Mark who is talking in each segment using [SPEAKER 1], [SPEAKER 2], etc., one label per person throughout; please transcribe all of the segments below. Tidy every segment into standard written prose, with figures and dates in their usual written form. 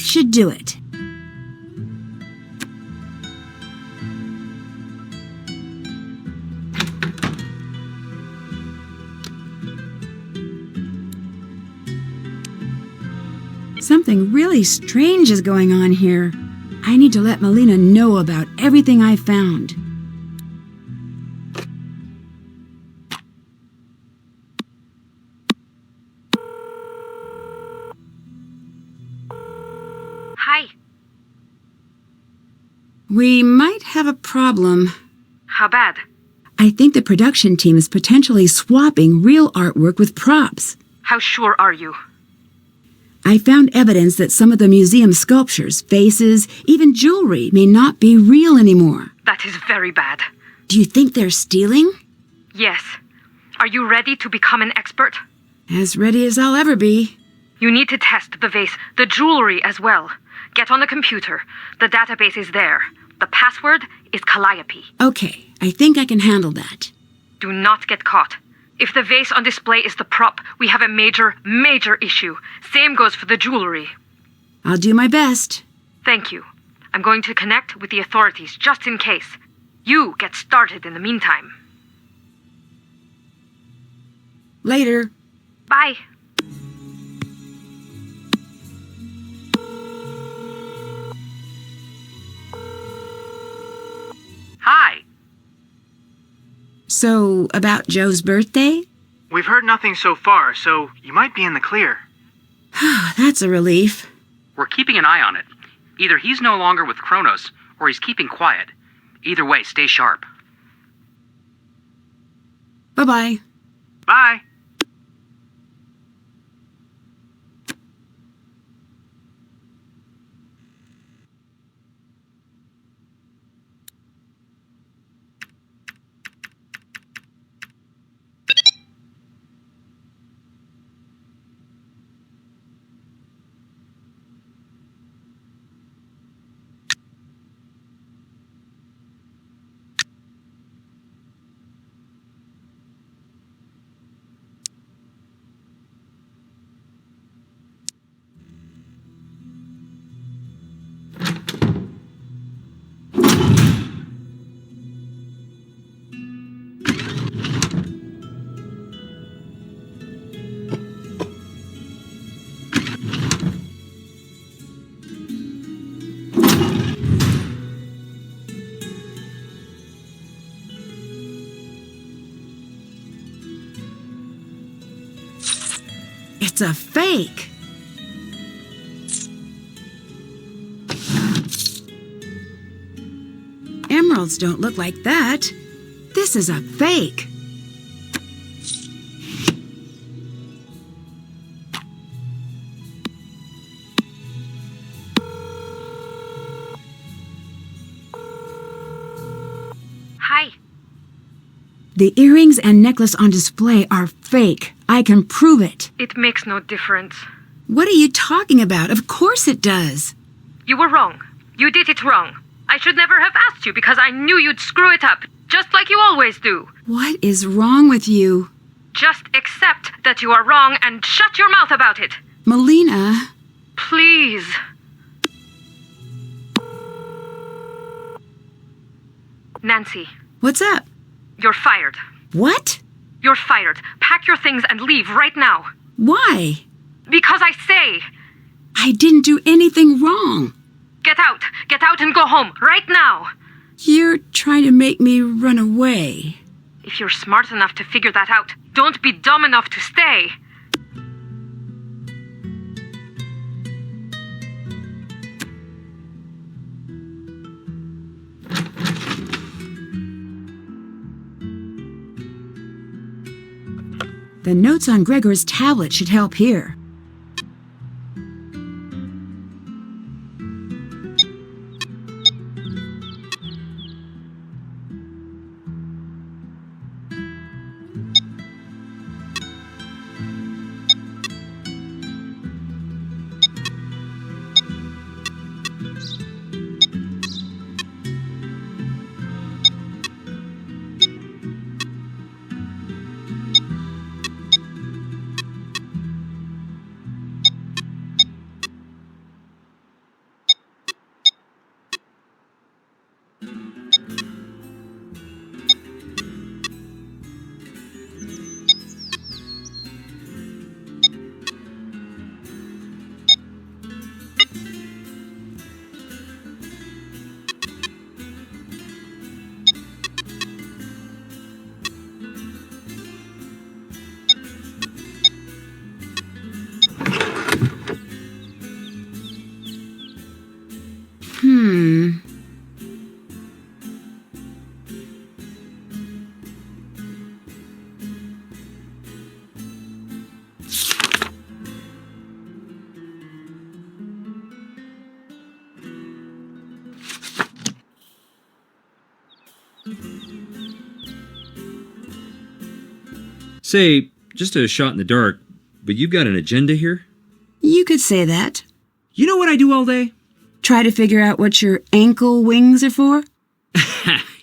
[SPEAKER 1] should do it. Something really strange is going on here. I need to let Melina know about everything I found.
[SPEAKER 2] Hi.
[SPEAKER 1] We might have a problem.
[SPEAKER 2] How bad?
[SPEAKER 1] I think the production team is potentially swapping real artwork with props.
[SPEAKER 2] How sure are you?
[SPEAKER 1] I found evidence that some of the museum sculptures, vases, even jewelry may not be real anymore.
[SPEAKER 2] That is very bad.
[SPEAKER 1] Do you think they're stealing?
[SPEAKER 2] Yes. Are you ready to become an expert?
[SPEAKER 1] As ready as I'll ever be.
[SPEAKER 2] You need to test the vase, the jewelry as well. Get on the computer. The database is there. The password is Calliope.
[SPEAKER 1] Okay, I think I can handle that.
[SPEAKER 2] Do not get caught. If the vase on display is the prop, we have a major issue. Same goes for the jewelry.
[SPEAKER 1] I'll do my best.
[SPEAKER 2] Thank you. I'm going to connect with the authorities just in case. You get started in the meantime.
[SPEAKER 1] Later.
[SPEAKER 2] Bye.
[SPEAKER 3] Hi.
[SPEAKER 1] So, about Joe's birthday?
[SPEAKER 3] We've heard nothing so far, so you might be in the clear.
[SPEAKER 1] That's a relief.
[SPEAKER 4] We're keeping an eye on it. Either he's no longer with Kronos, or he's keeping quiet. Either way, stay sharp.
[SPEAKER 1] Bye-bye.
[SPEAKER 3] Bye.
[SPEAKER 1] It's a fake. Emeralds don't look like that. This is a fake.
[SPEAKER 2] Hi.
[SPEAKER 1] The earrings and necklace on display are fake. I can prove it.
[SPEAKER 2] It makes no difference.
[SPEAKER 1] What are you talking about? Of course it does.
[SPEAKER 2] You were wrong. You did it wrong. I should never have asked you because I knew you'd screw it up, just like you always do.
[SPEAKER 1] What is wrong with you?
[SPEAKER 2] Just accept that you are wrong and shut your mouth about it.
[SPEAKER 1] Melina.
[SPEAKER 2] Please. Nancy,
[SPEAKER 1] What's up?
[SPEAKER 2] you're fired.
[SPEAKER 1] What?
[SPEAKER 2] You're fired. Pack your things and leave right now.
[SPEAKER 1] Why?
[SPEAKER 2] Because I say.
[SPEAKER 1] I didn't do anything wrong.
[SPEAKER 2] Get out. Get out and go home right now.
[SPEAKER 1] You're trying to make me run away.
[SPEAKER 2] If you're smart enough to figure that out, don't be dumb enough to stay.
[SPEAKER 1] The notes on Gregor's tablet should help here.
[SPEAKER 5] Say, just a shot in the dark, but you've got an agenda here?
[SPEAKER 1] You could say that.
[SPEAKER 5] You know what I do all day?
[SPEAKER 1] Try to figure out what your ankle wings are for?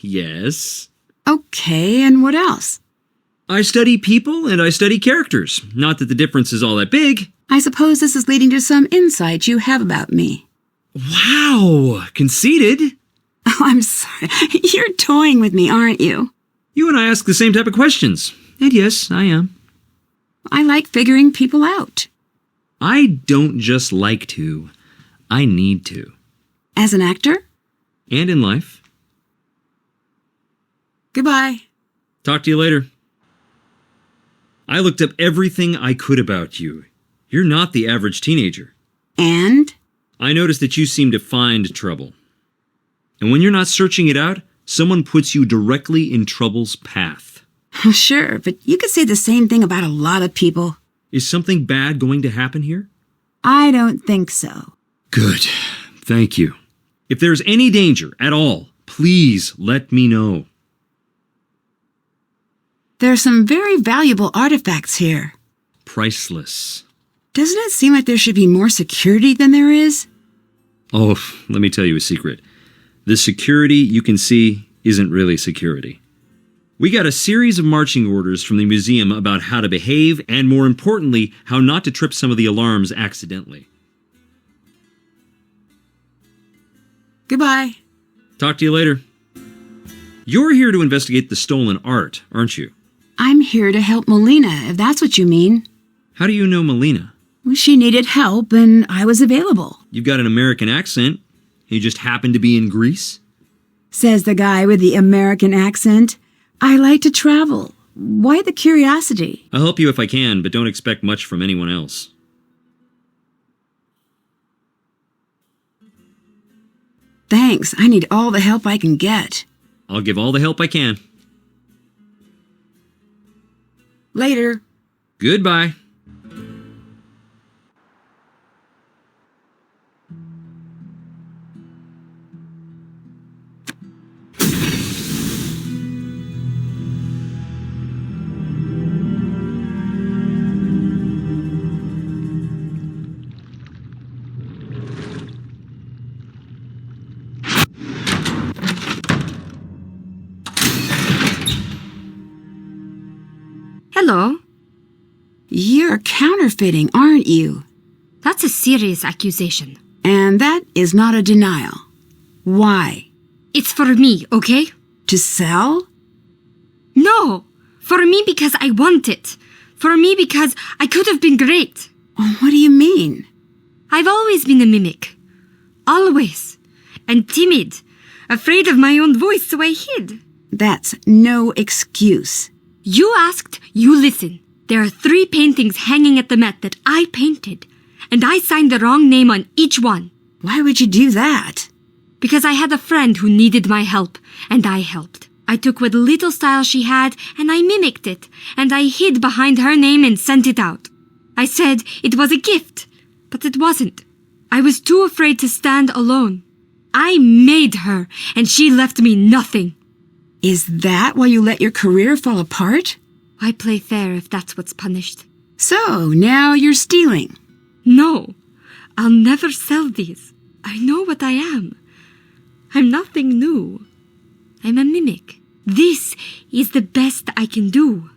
[SPEAKER 5] Yes.
[SPEAKER 1] Okay, and what else?
[SPEAKER 5] I study people and I study characters. Not that the difference is all that big.
[SPEAKER 1] I suppose this is leading to some insight you have about me.
[SPEAKER 5] Wow, conceited.
[SPEAKER 1] Oh, I'm sorry. You're toying with me, aren't you?
[SPEAKER 5] You and I ask the same type of questions. And yes, I am.
[SPEAKER 1] I like figuring people out.
[SPEAKER 5] I don't just like to. I need to.
[SPEAKER 1] As an actor?
[SPEAKER 5] And in life.
[SPEAKER 1] Goodbye.
[SPEAKER 5] Talk to you later. I looked up everything I could about you. You're not the average teenager.
[SPEAKER 1] And?
[SPEAKER 5] I noticed that you seem to find trouble. And when you're not searching it out, someone puts you directly in trouble's path.
[SPEAKER 1] Sure, but you could say the same thing about a lot of people.
[SPEAKER 5] Is something bad going to happen here?
[SPEAKER 1] I don't think so.
[SPEAKER 5] Good. Thank you. If there's any danger at all, please let me know.
[SPEAKER 1] There are some very valuable artifacts here.
[SPEAKER 5] Priceless.
[SPEAKER 1] Doesn't it seem like there should be more security than there is?
[SPEAKER 5] Oh, let me tell you a secret. The security you can see isn't really security. We got a series of marching orders from the museum about how to behave and, more importantly, how not to trip some of the alarms accidentally.
[SPEAKER 1] Goodbye.
[SPEAKER 5] Talk to you later. You're here to investigate the stolen art, aren't you?
[SPEAKER 1] I'm here to help Melina, if that's what you mean.
[SPEAKER 5] How do you know Melina?
[SPEAKER 1] She needed help, and I was available.
[SPEAKER 5] You've got an American accent. You just happened to be in Greece?
[SPEAKER 1] Says the guy with the American accent. I like to travel. Why the curiosity?
[SPEAKER 5] I'll help you if I can, but don't expect much from anyone else.
[SPEAKER 1] Thanks. I need all the help I can get.
[SPEAKER 5] I'll give all the help I can.
[SPEAKER 1] Later.
[SPEAKER 5] Goodbye.
[SPEAKER 6] Hello.
[SPEAKER 1] You're counterfeiting, aren't you?
[SPEAKER 6] That's a serious accusation.
[SPEAKER 1] And that is not a denial. Why?
[SPEAKER 6] It's for me, okay?
[SPEAKER 1] To sell?
[SPEAKER 6] No! For me because I want it. For me because I could have been great.
[SPEAKER 1] Oh, what do you mean?
[SPEAKER 6] I've always been a mimic. Always. And timid. Afraid of my own voice, so I hid.
[SPEAKER 1] That's no excuse.
[SPEAKER 6] You asked, you listen. There are 3 paintings hanging at the Met that I painted. And I signed the wrong name on each one.
[SPEAKER 1] Why would you do that?
[SPEAKER 6] Because I had a friend who needed my help, and I helped. I took what little style she had, and I mimicked it, and I hid behind her name and sent it out. I said it was a gift, but it wasn't. I was too afraid to stand alone. I made her, and she left me nothing.
[SPEAKER 1] Is that why you let your career fall apart?
[SPEAKER 6] I play fair if that's what's punished.
[SPEAKER 1] So, now you're stealing.
[SPEAKER 6] No, I'll never sell these. I know what I am. I'm nothing new. I'm a mimic. This is the best I can do.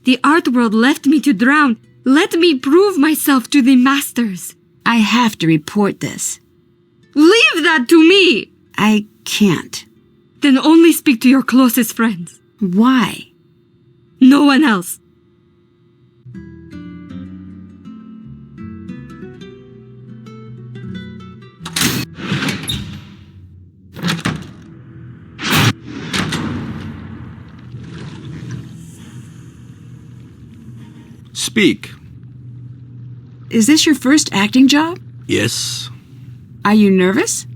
[SPEAKER 6] The art world left me to drown. Let me prove myself to the masters.
[SPEAKER 1] I have to report this.
[SPEAKER 6] Leave that to me!
[SPEAKER 1] I can't.
[SPEAKER 6] Then only speak to your closest friends.
[SPEAKER 1] Why?
[SPEAKER 6] No one else.
[SPEAKER 7] Speak.
[SPEAKER 1] Is this your first acting job?
[SPEAKER 7] Yes.
[SPEAKER 1] Are you nervous?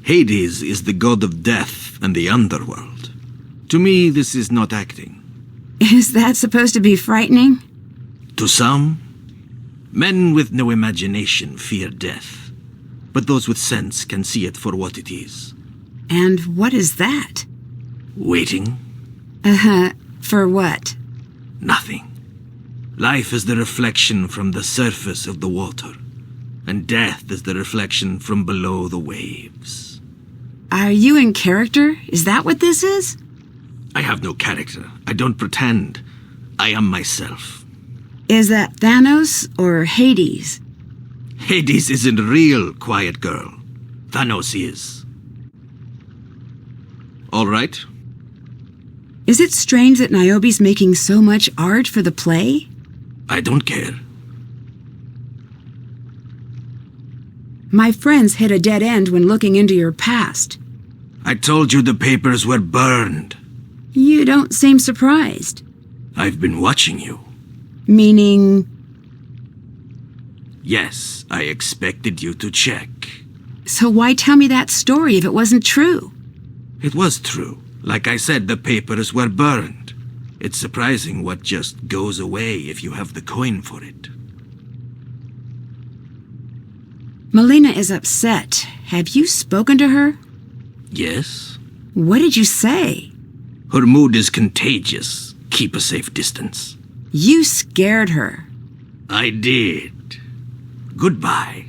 [SPEAKER 7] Hades is the god of death and the underworld. To me, this is not acting.
[SPEAKER 1] Is that supposed to be frightening?
[SPEAKER 7] To some, men with no imagination fear death. But those with sense can see it for what it is.
[SPEAKER 1] And what is that?
[SPEAKER 7] Waiting.
[SPEAKER 1] For what?
[SPEAKER 7] Nothing. Life is the reflection from the surface of the water, and death is the reflection from below the waves.
[SPEAKER 1] Are you in character? Is that what this is?
[SPEAKER 7] I have no character. I don't pretend. I am myself.
[SPEAKER 1] Is that Thanos or Hades?
[SPEAKER 7] Hades isn't real, quiet girl. Thanos is. All right?
[SPEAKER 1] Is it strange that Niobe's making so much art for the play?
[SPEAKER 7] I don't care.
[SPEAKER 1] My friends hit a dead end when looking into your past.
[SPEAKER 7] I told you the papers were burned.
[SPEAKER 1] You don't seem surprised.
[SPEAKER 7] I've been watching you.
[SPEAKER 1] Meaning...
[SPEAKER 7] Yes, I expected you to check.
[SPEAKER 1] So why tell me that story if it wasn't true?
[SPEAKER 7] It was true. Like I said, the papers were burned. It's surprising what just goes away if you have the coin for it.
[SPEAKER 1] Melina is upset. Have you spoken to her?
[SPEAKER 7] Yes?
[SPEAKER 1] What did you say?
[SPEAKER 7] Her mood is contagious. Keep a safe distance.
[SPEAKER 1] You scared her.
[SPEAKER 7] I did. Goodbye.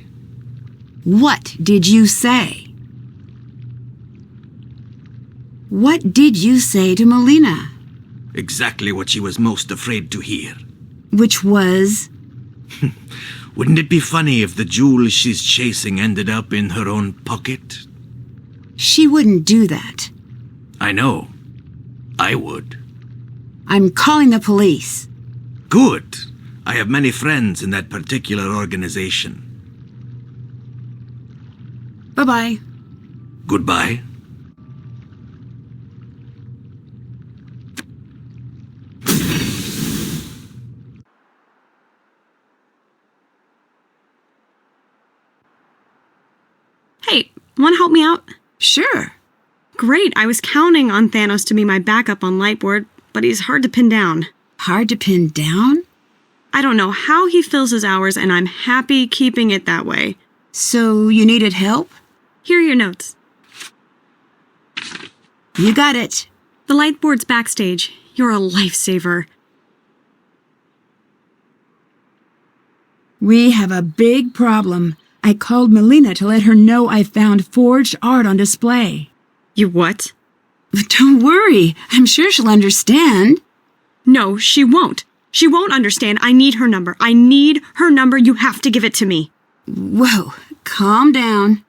[SPEAKER 1] What did you say? What did you say to Melina?
[SPEAKER 7] Exactly what she was most afraid to hear.
[SPEAKER 1] Which was...
[SPEAKER 7] Wouldn't it be funny if the jewel she's chasing ended up in her own pocket?
[SPEAKER 1] She wouldn't do that.
[SPEAKER 7] I know. I would.
[SPEAKER 1] I'm calling the police.
[SPEAKER 7] Good. I have many friends in that particular organization.
[SPEAKER 1] Bye-bye.
[SPEAKER 7] Goodbye.
[SPEAKER 8] Hey, want to help me out?
[SPEAKER 1] Sure.
[SPEAKER 8] Great, I was counting on Thanos to be my backup on Lightboard, but he's hard to pin down.
[SPEAKER 1] Hard to pin down?
[SPEAKER 8] I don't know how he fills his hours, and I'm happy keeping it that way.
[SPEAKER 1] So you needed help?
[SPEAKER 8] Here are your notes.
[SPEAKER 1] You got it.
[SPEAKER 8] The Lightboard's backstage. You're a lifesaver.
[SPEAKER 1] We have a big problem. I called Melina to let her know I found forged art on display.
[SPEAKER 8] You what?
[SPEAKER 1] But don't worry. I'm sure she'll understand.
[SPEAKER 8] No, she won't. She won't understand. I need her number. I need her number. You have to give it to me.
[SPEAKER 1] Whoa, calm down.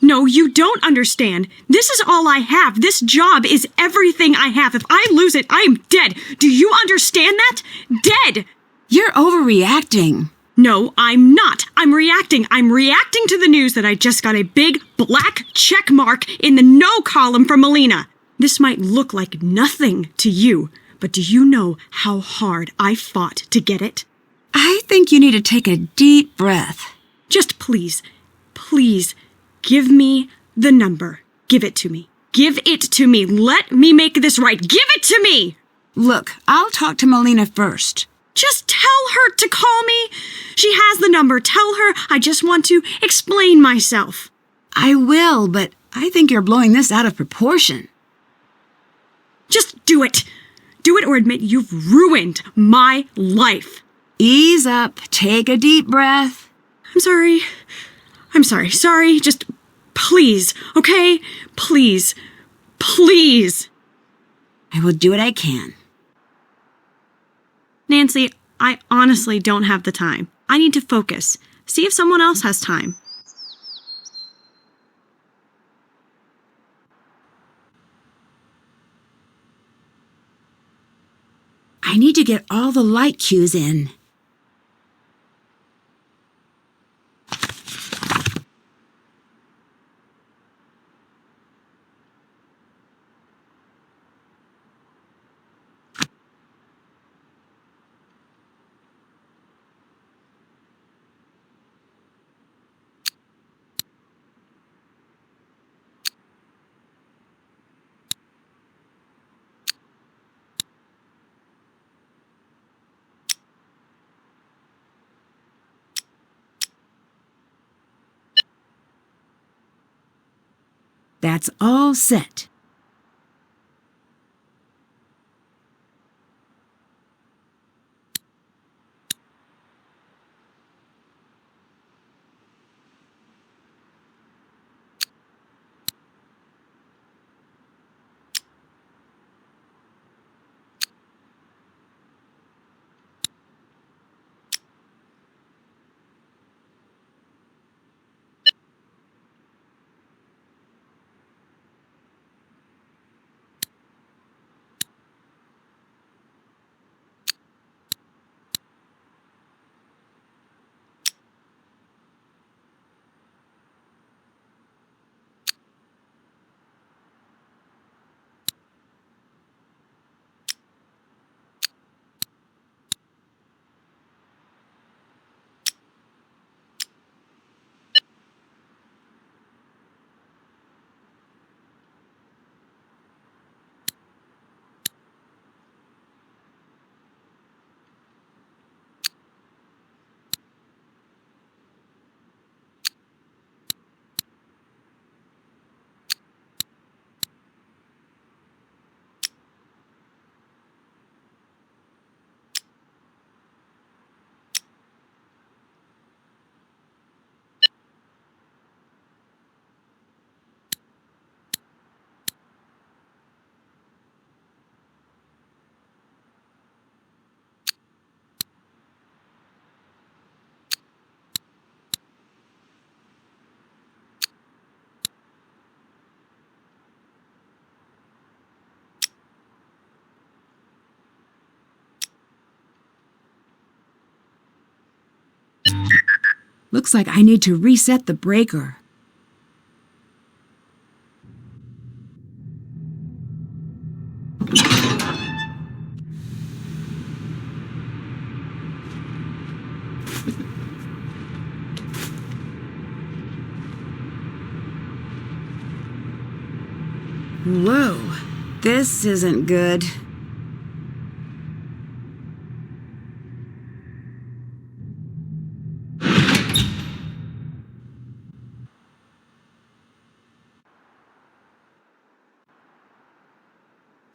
[SPEAKER 8] No, you don't understand. This is all I have. This job is everything I have. If I lose it, I am dead. Do you understand that? Dead!
[SPEAKER 1] You're overreacting.
[SPEAKER 8] No, I'm not. I'm reacting. I'm reacting to the news that I just got a big black check mark in the no column from Melina. This might look like nothing to you, but do you know how hard I fought to get it?
[SPEAKER 1] I think you need to take a deep breath.
[SPEAKER 8] Just please, please, give me the number. Give it to me. Give it to me. Let me make this right. Give it to me!
[SPEAKER 1] Look, I'll talk to Melina first.
[SPEAKER 8] Just tell her to call me. She has the number. Tell her I just want to explain myself.
[SPEAKER 1] I will, but I think you're blowing this out of proportion.
[SPEAKER 8] Just do it. Do it or admit you've ruined my life.
[SPEAKER 1] Ease up. Take a deep breath.
[SPEAKER 8] I'm sorry. I'm sorry. Sorry. Just please, okay? Please. Please.
[SPEAKER 1] I will do what I can.
[SPEAKER 8] Nancy, I honestly don't have the time. I need to focus. See if someone else has time.
[SPEAKER 1] I need to get all the light cues in. That's all set. Looks like I need to reset the breaker. Whoa, this isn't good.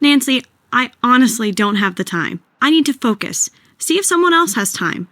[SPEAKER 8] Nancy, I honestly don't have the time. I need to focus. See if someone else has time.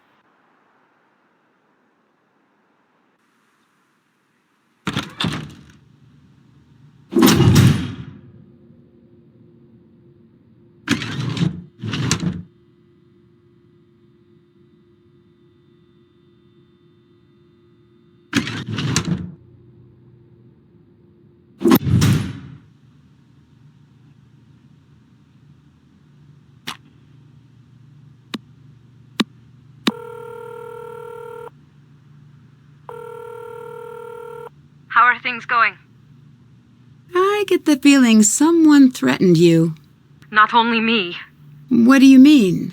[SPEAKER 2] How are things going?
[SPEAKER 1] I get the feeling someone threatened you.
[SPEAKER 2] Not only me.
[SPEAKER 1] What do you mean?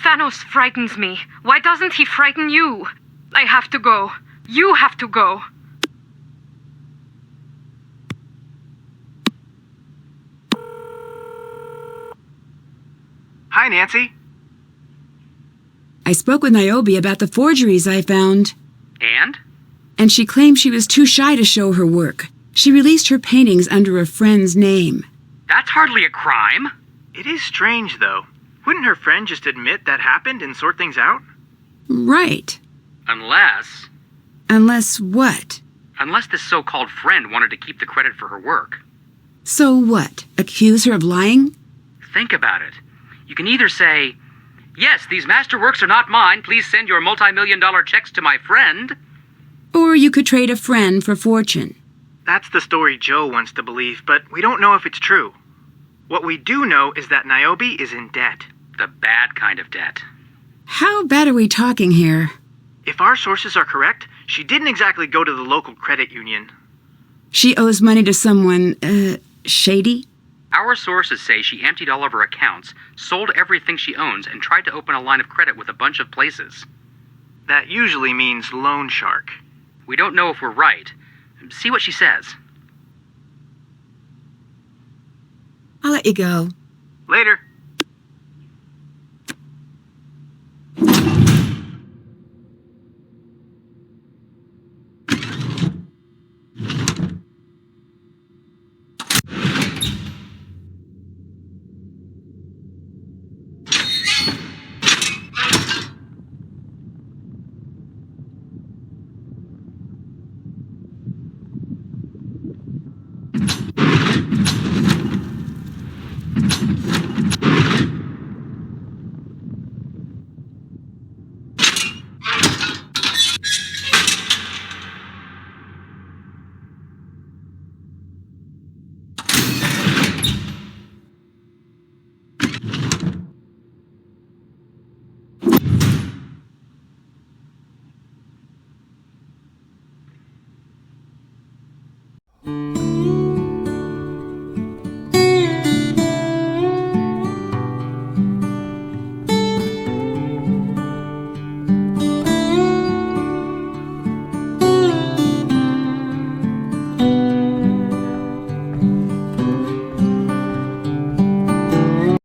[SPEAKER 2] Thanos frightens me. Why doesn't he frighten you? I have to go. You have to go.
[SPEAKER 3] Hi, Nancy.
[SPEAKER 1] I spoke with Niobe about the forgeries I found.
[SPEAKER 4] And
[SPEAKER 1] She claimed she was too shy to show her work. She released her paintings under a friend's name.
[SPEAKER 4] that's hardly a crime.
[SPEAKER 3] It is strange, though. Wouldn't her friend just admit that happened and sort things out?
[SPEAKER 1] Right.
[SPEAKER 4] Unless
[SPEAKER 1] Unless what?
[SPEAKER 4] this so-called friend wanted to keep the credit for her work.
[SPEAKER 1] So what? Accuse her of lying?
[SPEAKER 4] Think about it. You can either say, yes, these masterworks are not mine. Please send your multi-million-dollar checks to my friend.
[SPEAKER 1] Or you could trade a friend for fortune.
[SPEAKER 3] That's the story Joe wants to believe, but we don't know if it's true. What we do know is that Niobe is in debt.
[SPEAKER 4] The bad kind of debt.
[SPEAKER 1] How bad are we talking here?
[SPEAKER 3] If our sources are correct, she didn't exactly go to the local credit union.
[SPEAKER 1] She owes money to someone, shady?
[SPEAKER 4] Our sources say she emptied all of her accounts, sold everything she owns, and tried to open a line of credit with a bunch of places.
[SPEAKER 3] That usually means loan shark.
[SPEAKER 4] We don't know if we're right. See what she says.
[SPEAKER 1] I'll let you go.
[SPEAKER 3] Later.